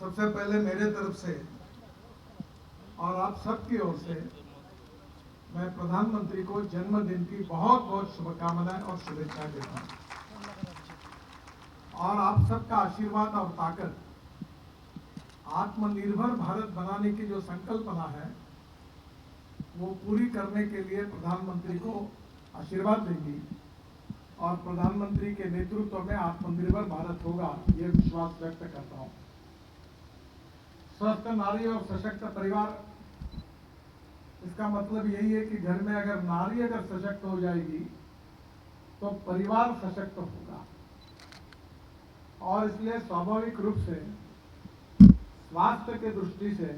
सबसे पहले मेरे तरफ से और आप सबकी ओर से मैं प्रधानमंत्री को जन्मदिन की बहुत बहुत शुभकामनाएं और शुभेच्छाएं देता हूं। और आप सबका आशीर्वाद और ताकत आत्मनिर्भर भारत बनाने की जो संकल्पना है वो पूरी करने के लिए प्रधानमंत्री को आशीर्वाद देंगी और प्रधानमंत्री के नेतृत्व में आत्मनिर्भर भारत होगा, ये विश्वास व्यक्त करता हूं। स्वस्थ नारी और सशक्त परिवार, इसका मतलब यही है कि घर में अगर नारी सशक्त हो जाएगी तो परिवार सशक्त होगा। और इसलिए स्वाभाविक रूप से स्वास्थ्य के दृष्टि से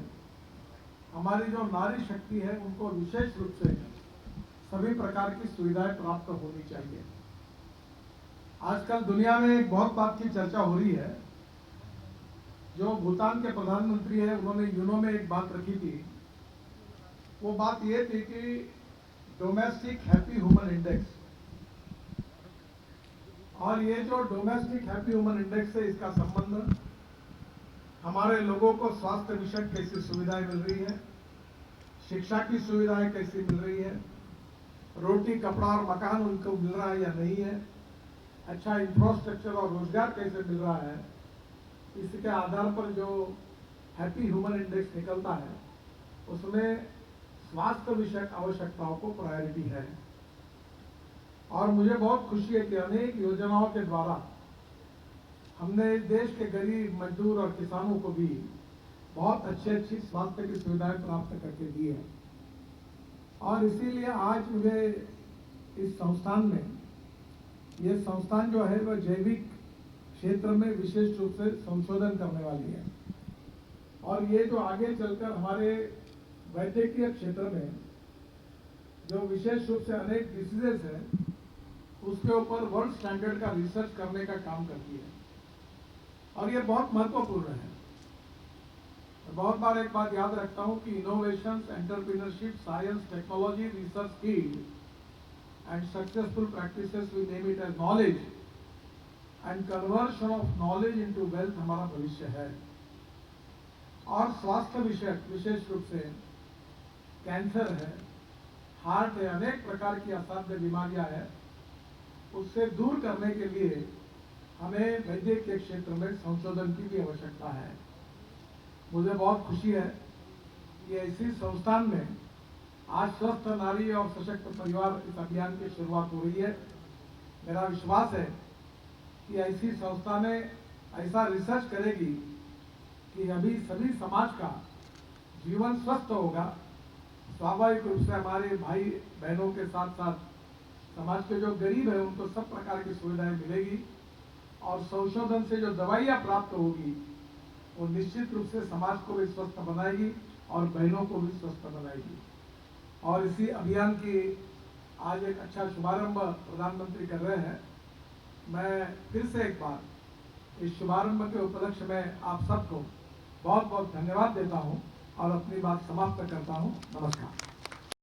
हमारी जो नारी शक्ति है उनको विशेष रूप से सभी प्रकार की सुविधाएं प्राप्त होनी चाहिए। आजकल दुनिया में एक बहुत बात की चर्चा हो रही है। जो भूटान के प्रधानमंत्री है उन्होंने यूनो में एक बात रखी थी। वो बात ये थी कि डोमेस्टिक हैप्पी ह्यूमन इंडेक्स, और ये जो डोमेस्टिक हैप्पी ह्यूमन इंडेक्स है इसका संबंध हमारे लोगों को स्वास्थ्य विषयक कैसी सुविधाएं मिल रही है, शिक्षा की सुविधाएं कैसी मिल रही है, रोटी कपड़ा और मकान उनको मिल रहा है या नहीं है, अच्छा इंफ्रास्ट्रक्चर और रोजगार कैसे मिल रहा है, इसके आधार पर जो हैप्पी ह्यूमन इंडेक्स निकलता है उसमें स्वास्थ्य विषयक आवश्यकताओं को प्रायोरिटी है। और मुझे बहुत खुशी है कि अनेक योजनाओं के द्वारा हमने देश के गरीब मजदूर और किसानों को भी बहुत अच्छी स्वास्थ्य की सुविधाएं प्राप्त करके दी है। और इसीलिए आज मुझे इस संस्थान में, ये संस्थान जो है वह जैविक क्षेत्र में विशेष रूप से संशोधन करने वाली है। और ये जो आगे चलकर हमारे वैद्यकीय क्षेत्र में जो विशेष रूप से अनेक डिसीजेस है उसके ऊपर वर्ल्ड स्टैंडर्ड का रिसर्च करने का काम करती है। और ये बहुत महत्वपूर्ण है। बहुत बार एक बात याद रखता हूं कि innovation, entrepreneurship, science, technology, research field and successful practices, we name it as knowledge and conversion of knowledge into wealth हमारा भविष्य है। और स्वास्थ्य विषय विशेष रूप से कैंसर है, हार्ट है, अनेक प्रकार की असाध्य बीमारियां हैं, उससे दूर करने के लिए हमें वैद्य के क्षेत्र में संशोधन की भी आवश्यकता है। मुझे बहुत खुशी है कि ऐसी संस्थान में आज स्वस्थ नारी और सशक्त परिवार इस अभियान की शुरुआत हो रही है। मेरा विश्वास है कि ऐसी संस्थानें ऐसा रिसर्च करेगी कि अभी सभी समाज का जीवन स्वस्थ होगा। स्वाभाविक रूप से हमारे भाई बहनों के साथ साथ समाज के जो गरीब है उनको सब प्रकार की सुविधाएं मिलेगी। और संशोधन से जो दवाइयां प्राप्त होगी वो निश्चित रूप से समाज को भी स्वस्थ बनाएगी और बहनों को भी स्वस्थ बनाएगी। और इसी अभियान की आज एक अच्छा शुभारंभ प्रधानमंत्री कर रहे हैं। मैं फिर से एक बार इस शुभारंभ के उपलक्ष्य में आप सबको बहुत बहुत धन्यवाद देता हूं और अपनी बात समाप्त करता हूं। नमस्कार।